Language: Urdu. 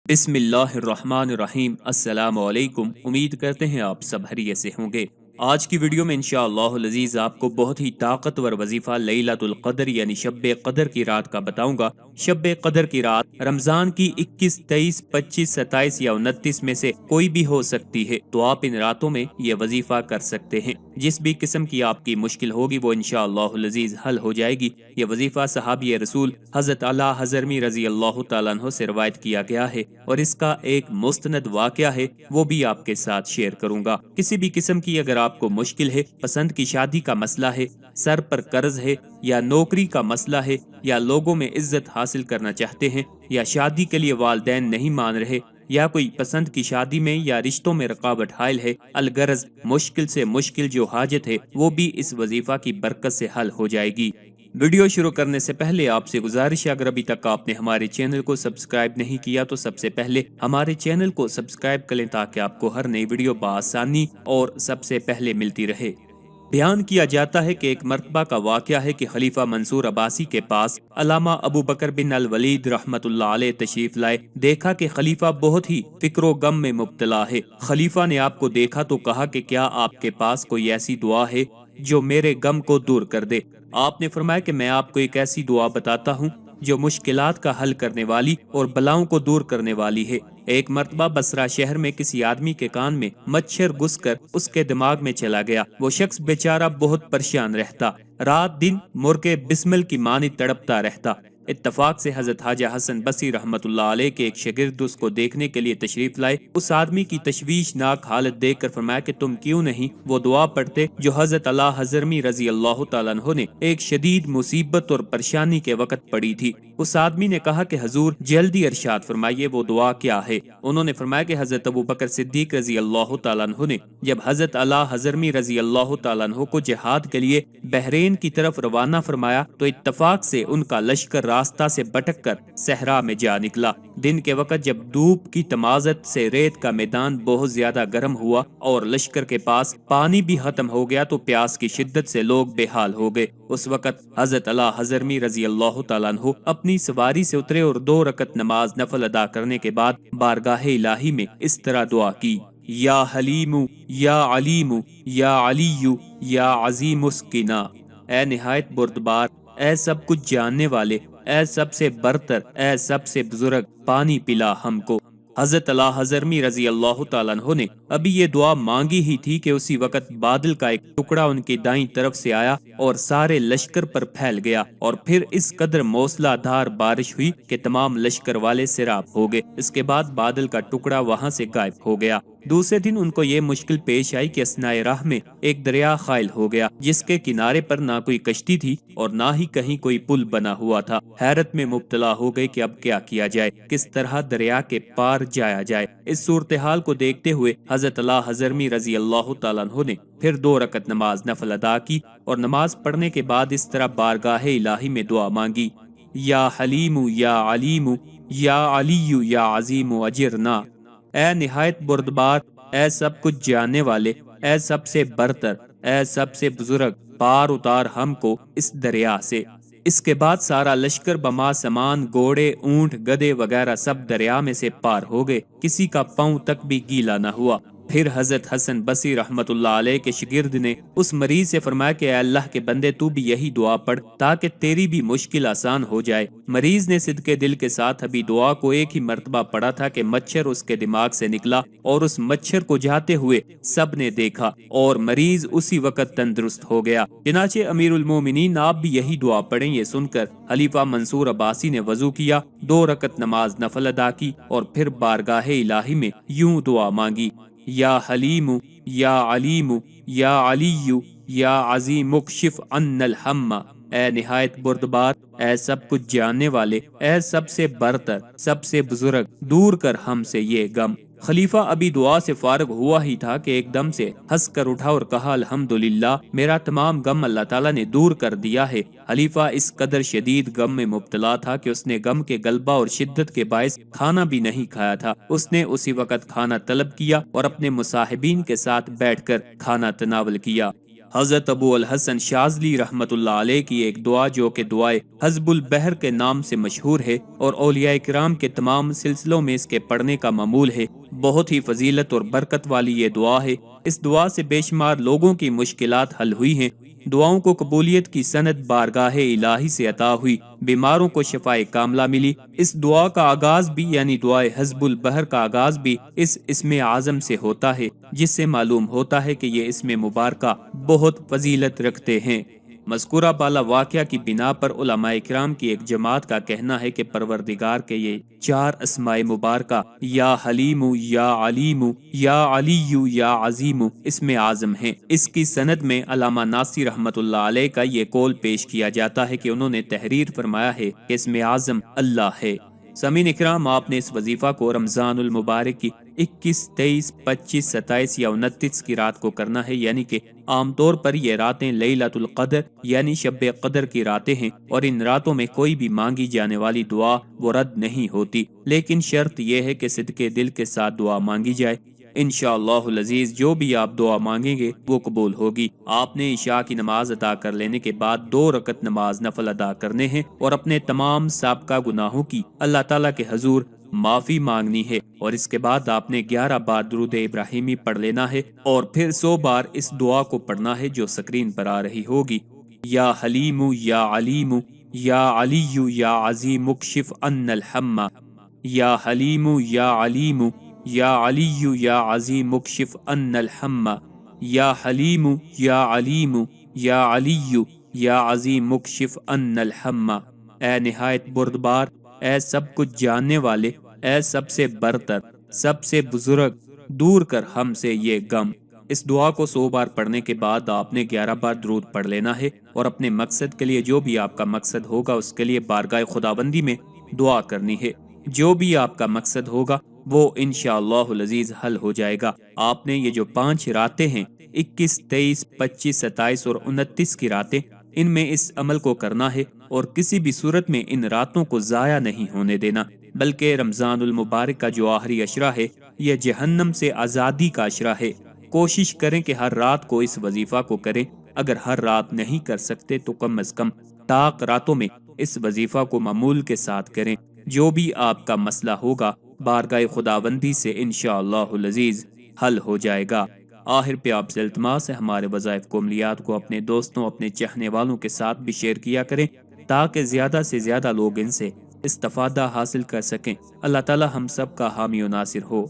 بسم اللہ الرحمن الرحیم۔ السلام علیکم، امید کرتے ہیں آپ سب خیریت سے ہوں گے۔ آج کی ویڈیو میں انشاءاللہ العزیز آپ کو بہت ہی طاقتور وظیفہ لیلۃ القدر یعنی شب قدر کی رات کا بتاؤں گا۔ شب قدر کی رات رمضان کی 21، 23، 25، 27 یا 29 میں سے کوئی بھی ہو سکتی ہے، تو آپ ان راتوں میں یہ وظیفہ کر سکتے ہیں۔ جس بھی قسم کی آپ کی مشکل ہوگی وہ انشاءاللہ العزیز حل ہو جائے گی۔ یہ وظیفہ صحابی رسول حضرت علی حضرمی رضی اللہ تعالیٰ عنہ سے روایت کیا گیا ہے، اور اس کا ایک مستند واقعہ ہے، وہ بھی آپ کے ساتھ شیئر کروں گا۔ کسی بھی قسم کی اگر آپ کو مشکل ہے، پسند کی شادی کا مسئلہ ہے، سر پر قرض ہے، یا نوکری کا مسئلہ ہے، یا لوگوں میں عزت حاصل کرنا چاہتے ہیں، یا شادی کے لیے والدین نہیں مان رہے، یا کوئی پسند کی شادی میں یا رشتوں میں رکاوٹ حائل ہے، الغرض مشکل سے مشکل جو حاجت ہے وہ بھی اس وظیفہ کی برکت سے حل ہو جائے گی۔ ویڈیو شروع کرنے سے پہلے آپ سے گزارش ہے، اگر ابھی تک آپ نے ہمارے چینل کو سبسکرائب نہیں کیا تو سب سے پہلے ہمارے چینل کو سبسکرائب کریں تاکہ آپ کو ہر نئی ویڈیو بآسانی اور سب سے پہلے ملتی رہے۔ بیان کیا جاتا ہے کہ ایک مرتبہ کا واقعہ ہے کہ خلیفہ منصور عباسی کے پاس علامہ ابو بکر بن الولید رحمت اللہ علیہ تشریف لائے۔ دیکھا کہ خلیفہ بہت ہی فکر و غم میں مبتلا ہے۔ خلیفہ نے آپ کو دیکھا تو کہا کہ کیا آپ کے پاس کوئی ایسی دعا ہے جو میرے غم کو دور کر دے؟ آپ نے فرمایا کہ میں آپ کو ایک ایسی دعا بتاتا ہوں جو مشکلات کا حل کرنے والی اور بلاؤں کو دور کرنے والی ہے۔ ایک مرتبہ بصرہ شہر میں کسی آدمی کے کان میں مچھر گھس کر اس کے دماغ میں چلا گیا۔ وہ شخص بیچارہ بہت پریشان رہتا، رات دن مرغے بسمل کی مانند تڑپتا رہتا۔ اتفاق سے حضرت خواجہ حسن بصری رحمت اللہ علیہ کے ایک شاگرد اس کو دیکھنے کے لیے تشریف لائے۔ اس آدمی کی تشویشناک حالت دیکھ کر فرمایا کہ تم کیوں نہیں وہ دعا پڑھتے جو حضرت علی حضرمی رضی اللہ تعالیٰ عنہ نے ایک شدید مصیبت اور پریشانی کے وقت پڑھی تھی۔ اس آدمی نے کہا کہ حضور جلدی ارشاد فرمائیے وہ دعا کیا ہے۔ انہوں نے فرمایا کہ حضرت ابو بکر صدیق رضی اللہ تعالیٰ عنہ نے جب حضرت علی حضرمی رضی اللہ تعالیٰ عنہ کو جہاد کے لیے بحرین کی طرف روانہ فرمایا تو اتفاق سے ان کا لشکر راستہ سے بھٹک کر صحرا میں جا نکلا۔ دن کے وقت جب دھوپ کی تمازت سے ریت کا میدان بہت زیادہ گرم ہوا اور لشکر کے پاس پانی بھی ختم ہو گیا تو پیاس کی شدت سے لوگ بے حال ہو گئے۔ اس وقت حضرت علی حضرمی رضی اللہ تعالیٰ عنہ اپنی سواری سے اترے اور 2 رکعت نماز نفل ادا کرنے کے بعد بارگاہ الہی میں اس طرح دعا کی: یا حلیم یا علیم یا علی یا عظیم اسکنا۔ اے نہایت بردبار، اے سب کچھ جاننے والے، اے سب سے برتر، اے سب سے بزرگ، پانی پلا ہم کو۔ حضرت علی حضرمی رضی اللہ تعالیٰ عنہ نے ابھی یہ دعا مانگی ہی تھی کہ اسی وقت بادل کا ایک ٹکڑا ان کی دائیں طرف سے آیا اور سارے لشکر پر پھیل گیا، اور پھر اس قدر موسلا دھار بارش ہوئی کہ تمام لشکر والے سیراب ہو گئے۔ اس کے بعد بادل کا ٹکڑا وہاں سے غائب ہو گیا۔ دوسرے دن ان کو یہ مشکل پیش آئی کہ اثناء راہ میں ایک دریا خائل ہو گیا جس کے کنارے پر نہ کوئی کشتی تھی اور نہ ہی کہیں کوئی پل بنا ہوا تھا۔ حیرت میں مبتلا ہو گئے کہ اب کیا کیا جائے، کس طرح دریا کے پار جایا جائے۔ اس صورتحال کو دیکھتے ہوئے حضرت علی حضرمی رضی اللہ تعالیٰ عنہ نے پھر 2 رکعت نماز نفل ادا کی اور نماز پڑھنے کے بعد اس طرح بارگاہ الہی میں دعا مانگی: یا حلیم یا علیم یا علی یا عظیم اجرنا۔ اے نہایت بردبار، اے سب کچھ جاننے والے، اے سب سے برتر، اے سب سے بزرگ، پار اتار ہم کو اس دریا سے۔ اس کے بعد سارا لشکر بما سامان، گھوڑے، اونٹ، گدھے وغیرہ سب دریا میں سے پار ہو گئے، کسی کا پاؤں تک بھی گیلا نہ ہوا۔ پھر حضرت حسن بصری رحمت اللہ علیہ کے شاگرد نے اس مریض سے فرمایا کہ اے اللہ کے بندے تو بھی یہی دعا پڑھ تاکہ تیری بھی مشکل آسان ہو جائے۔ مریض نے صدقے دل کے ساتھ ابھی دعا کو ایک ہی مرتبہ پڑھا تھا کہ مچھر اس کے دماغ سے نکلا اور اس مچھر کو جاتے ہوئے سب نے دیکھا اور مریض اسی وقت تندرست ہو گیا۔ چنانچہ امیر المومنین آپ بھی یہی دعا پڑھیں۔ یہ سن کر خلیفہ منصور عباسی نے وضو کیا، 2 رکعت نماز نفل ادا کی اور پھر بارگاہ الہی میں یوں دعا مانگی: یا حلیم یا علیم یا علی یا عظیم اکشف عنا الہم۔ اے نہایت بردبار، اے سب کچھ جاننے والے، اے سب سے برتر، سب سے بزرگ، دور کر ہم سے یہ غم۔ خلیفہ ابھی دعا سے فارغ ہوا ہی تھا کہ ایک دم سے ہنس کر اٹھا اور کہا: الحمدللہ، میرا تمام غم اللہ تعالیٰ نے دور کر دیا ہے۔ خلیفہ اس قدر شدید غم میں مبتلا تھا کہ اس نے غم کے غلبہ اور شدت کے باعث کھانا بھی نہیں کھایا تھا۔ اس نے اسی وقت کھانا طلب کیا اور اپنے مصاحبین کے ساتھ بیٹھ کر کھانا تناول کیا۔ حضرت ابو الحسن شاذلی رحمت اللہ علیہ کی ایک دعا جو کہ دعائے حزب البحر کے نام سے مشہور ہے اور اولیاء کرام کے تمام سلسلوں میں اس کے پڑھنے کا معمول ہے، بہت ہی فضیلت اور برکت والی یہ دعا ہے۔ اس دعا سے بے شمار لوگوں کی مشکلات حل ہوئی ہیں، دعاؤں کو قبولیت کی سند بارگاہ الہی سے عطا ہوئی، بیماروں کو شفائے کاملہ ملی۔ اس دعا کا آغاز بھی یعنی دعائے حزب البحر کا آغاز بھی اس اسم اعظم سے ہوتا ہے، جس سے معلوم ہوتا ہے کہ یہ اسم مبارکہ بہت فضیلت رکھتے ہیں۔ مذکورہ بالا واقعہ کی بنا پر علماء کرام کی ایک جماعت کا کہنا ہے کہ پروردگار کے یہ 4 اسماء مبارکہ یا حلیم یا علیم یا علی یا عظیم اسم اعظم ہیں۔ اس کی سند میں علامہ ناصری رحمت اللہ علیہ کا یہ قول پیش کیا جاتا ہے کہ انہوں نے تحریر فرمایا ہے کہ اسم اعظم اللہ ہے۔ سامعین اکرام، آپ نے اس وظیفہ کو رمضان المبارک کی 21، 23، 25، 27 یا 29 کی رات کو کرنا ہے، یعنی کہ عام طور پر یہ راتیں لیلۃ القدر یعنی شب قدر کی راتیں ہیں، اور ان راتوں میں کوئی بھی مانگی جانے والی دعا وہ رد نہیں ہوتی، لیکن شرط یہ ہے کہ صدقے دل کے ساتھ دعا مانگی جائے۔ انشاءاللہ العزیز جو بھی آپ دعا مانگیں گے وہ قبول ہوگی۔ آپ نے عشاء کی نماز ادا کر لینے کے بعد 2 رکعت نماز نفل ادا کرنے ہیں اور اپنے تمام سابقہ گناہوں کی اللہ تعالیٰ کے حضور معافی مانگنی ہے، اور اس کے بعد آپ نے 11 بار درود ابراہیمی پڑھ لینا ہے اور پھر 100 بار اس دعا کو پڑھنا ہے جو سکرین پر آ رہی ہوگی۔ یا حلیم یا علیم یا علی یا عظیم اکشف عنا الحم، یا حلیم یا علیم یا علی یا عظیم اکشف عنا الحم، یا حلیم یا علیم یا علی یا عظیم اکشف عنا الحم۔ اے نہایت بردبار، اے سب کچھ جاننے والے، اے سب سے برتر، سب سے بزرگ، دور کر ہم سے یہ غم۔ اس دعا کو 100 بار پڑھنے کے بعد آپ نے 11 بار درود پڑھ لینا ہے اور اپنے مقصد کے لیے جو بھی آپ کا مقصد ہوگا اس کے لیے بارگاہ خداوندی میں دعا کرنی ہے۔ جو بھی آپ کا مقصد ہوگا وہ انشاءاللہ العزیز حل ہو جائے گا۔ آپ نے یہ جو 5 راتیں ہیں 21، 23، 25، 27 اور 29 کی راتیں، ان میں اس عمل کو کرنا ہے اور کسی بھی صورت میں ان راتوں کو ضائع نہیں ہونے دینا، بلکہ رمضان المبارک کا جو آخری عشرہ ہے یہ جہنم سے آزادی کا عشرہ ہے۔ کوشش کریں کہ ہر رات کو اس وظیفہ کو کریں، اگر ہر رات نہیں کر سکتے تو کم از کم طاق راتوں میں اس وظیفہ کو معمول کے ساتھ کریں۔ جو بھی آپ کا مسئلہ ہوگا بارگاہ خداوندی سے انشاءاللہ العزیز حل ہو جائے گا۔ آخر پہ آپ سے التماس ہے ہمارے وظائف کو عملیات کو اپنے دوستوں، اپنے چاہنے والوں کے ساتھ بھی شیئر کیا کریں تاکہ زیادہ سے زیادہ لوگ ان سے استفادہ حاصل کر سکیں۔ اللہ تعالی ہم سب کا حامی و ناصر ہو۔